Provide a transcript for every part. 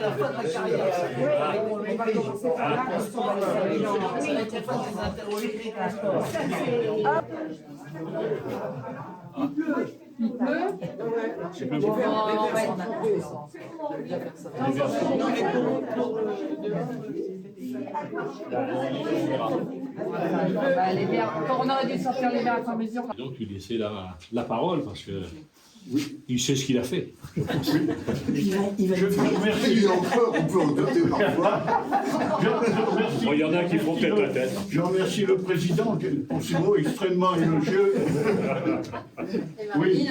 la fin de la carrière. On va commencer par là, parce qu'on va laisser les gens. Il pleut. On aurait dû sortir les verres à mesure. Donc, lui laisser la parole parce que il sait ce qu'il a fait. Je vous remercie encore, on peut en douter parfois. Bon, il y en a qui font peut-être la tête. Je remercie le président pour ces mots extrêmement élogieux. Oui.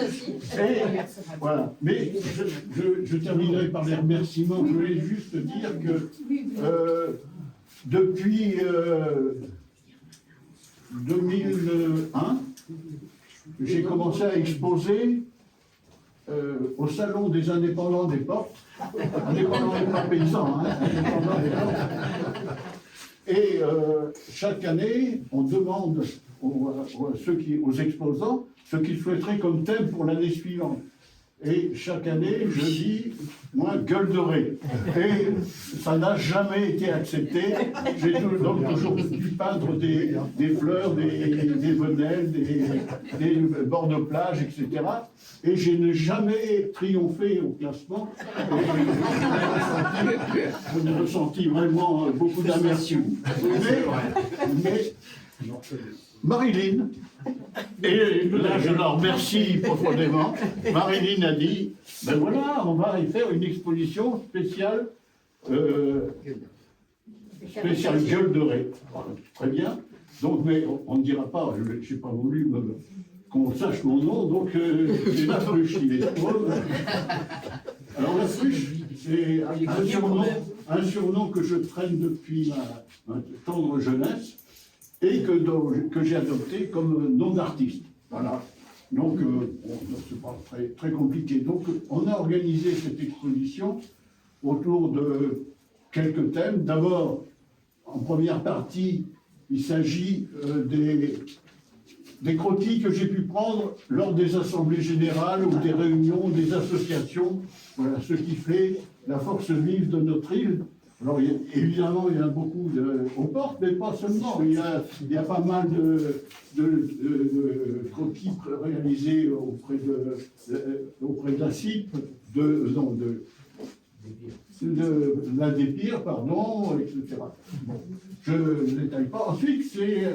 Et, voilà. Mais je terminerai par les remerciements. Je voulais juste dire que depuis 2001, j'ai commencé à exposer au Salon des indépendants des portes, indépendants et pas paysans, hein, indépendants des portes. Et chaque année, on demande aux exposants ce qu'ils souhaiteraient comme thème pour l'année suivante. Et chaque année, je dis, moi, gueule de ré. Et ça n'a jamais été accepté. J'ai donc toujours dû peindre des fleurs, des venelles, des bords de plage, etc. Et je n'ai jamais triomphé au classement. Je n'ai ressenti vraiment beaucoup d'amertume. Mais Marilyn, et là je la remercie profondément, Marilyn a dit, ben voilà, on va y faire une exposition spéciale, spéciale gueule de ré. Très bien. Donc, mais on ne dira pas, je n'ai pas voulu qu'on sache mon nom, donc c'est la cruche qui est drôle. Alors la cruche, c'est un surnom que je traîne depuis ma tendre jeunesse, et que j'ai adopté comme nom d'artiste. Voilà. Donc, c'est pas très compliqué. Donc, on a organisé cette exposition autour de quelques thèmes. D'abord, en première partie, il s'agit des croquis que j'ai pu prendre lors des assemblées générales ou des réunions des associations. Voilà ce qui fait la force vive de notre île. Alors, évidemment, il y en a beaucoup aux portes, mais pas seulement. Il y a pas mal de croquis réalisés auprès de la CIP, de la Dépire, pardon, etc. Bon, je ne détaille pas. Ensuite, c'est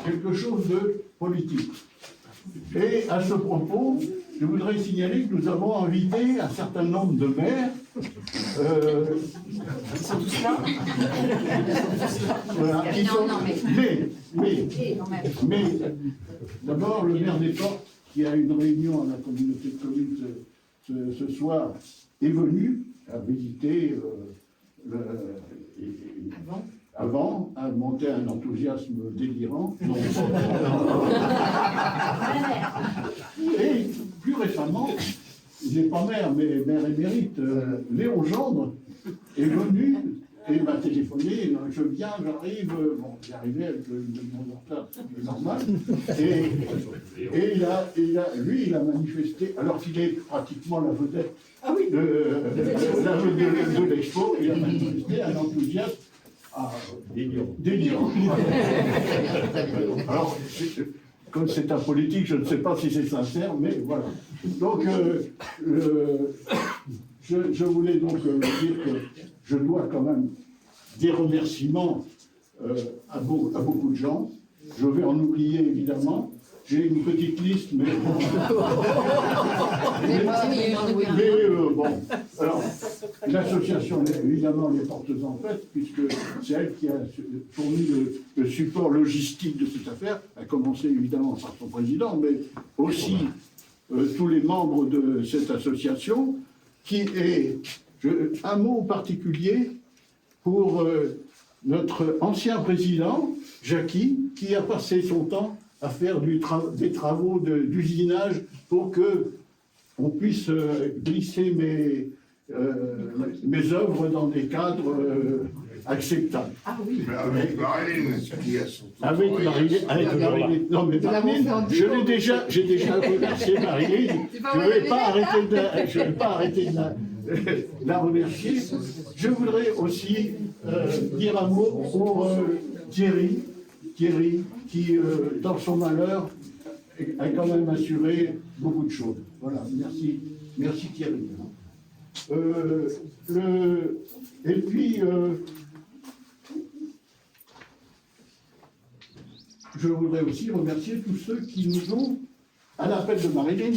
quelque chose de politique. Et à ce propos, je voudrais signaler que nous avons invité un certain nombre de maires. Ils sont tous là. Voilà, mais d'abord, le maire des Portes, qui a une réunion à la communauté de communes ce soir, est venu à visiter avant, à monter un enthousiasme délirant. Et plus récemment, il n'est pas maire, mais maire émérite, Léon Gendre est venu et m'a téléphoné, je viens, j'arrive, bon, j'arrivais avec le monde en retard, c'est normal, et lui, il a manifesté, alors qu'il est pratiquement la vedette de l'expo, il a manifesté un enthousiasme délirant. Alors, comme c'est un politique, je ne sais pas si c'est sincère, mais voilà. Donc, je voulais donc dire que je dois quand même des remerciements à beaucoup de gens. Je vais en oublier évidemment. J'ai une petite liste, mais bon. Bon. Alors, l'association, évidemment, les portes en fait, puisque c'est elle qui a fourni le support logistique de cette affaire, a commencé évidemment par son président, mais aussi tous les membres de cette association, qui est un mot particulier pour notre ancien président, Jackie, qui a passé son temps à faire des travaux d'usinage pour que on puisse glisser mes œuvres dans des cadres acceptables. Ah oui. Avec Marilyn, non mais Marilyn, j'ai déjà remercié Marilyn. Je ne vais pas arrêter de la remercier. Je voudrais aussi dire un mot pour Thierry, qui, dans son malheur, a quand même assuré beaucoup de choses. Voilà, merci Thierry. Et puis, je voudrais aussi remercier tous ceux qui nous ont, à l'appel de Marilyn,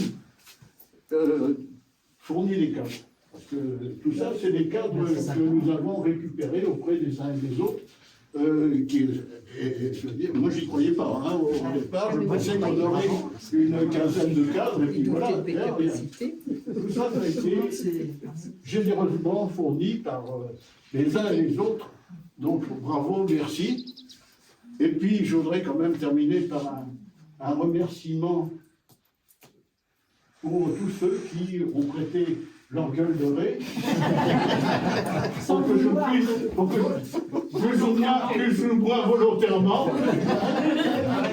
fourni les cadres. Parce que tout ça, c'est les cadres que nous avons récupérés auprès des uns et des autres. Je veux dire, moi, j'y croyais pas. Hein, au départ, je pensais qu'on aurait une quinzaine de cadres, et puis voilà. Tout ça a été généreusement fourni par les uns et les autres. Donc, bravo, merci. Et puis, je voudrais quand même terminer par un remerciement pour tous ceux qui ont prêté leur gueule dorée, pour que je puisse, plus ou moins volontairement,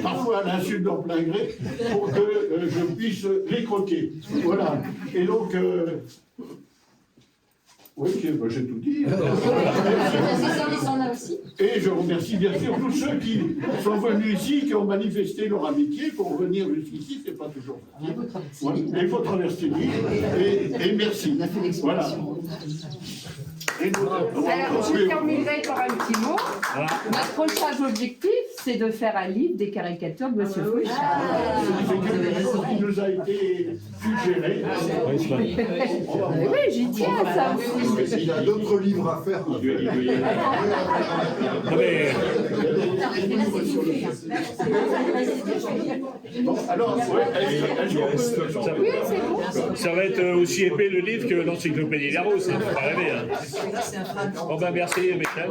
parfois à l'insulte en plein gré, pour que je puisse les croquer. Voilà. Et donc, oui, j'ai tout dit. Et je remercie bien sûr tous ceux qui sont venus ici, qui ont manifesté leur amitié pour venir jusqu'ici, c'est pas toujours facile. Voilà. Il faut traverser l'île et merci. Voilà. Alors, je terminerai par un petit mot. Notre prochain objectif, c'est de faire un livre des caricatures de M. Fouchard. C'est quelque chose qui nous a été suggéré. Oui, j'y tiens à ça. Il y a d'autres livres à faire. Alors, Oui, c'est bon. Ça va être aussi épais le livre que l'encyclopédie Larousse, c'est pas rêver. Hein. Bon ben merci Michel.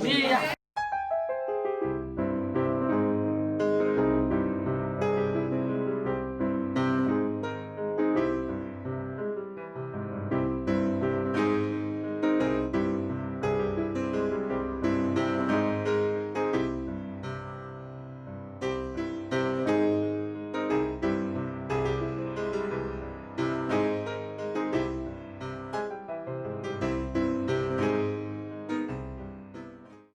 Mais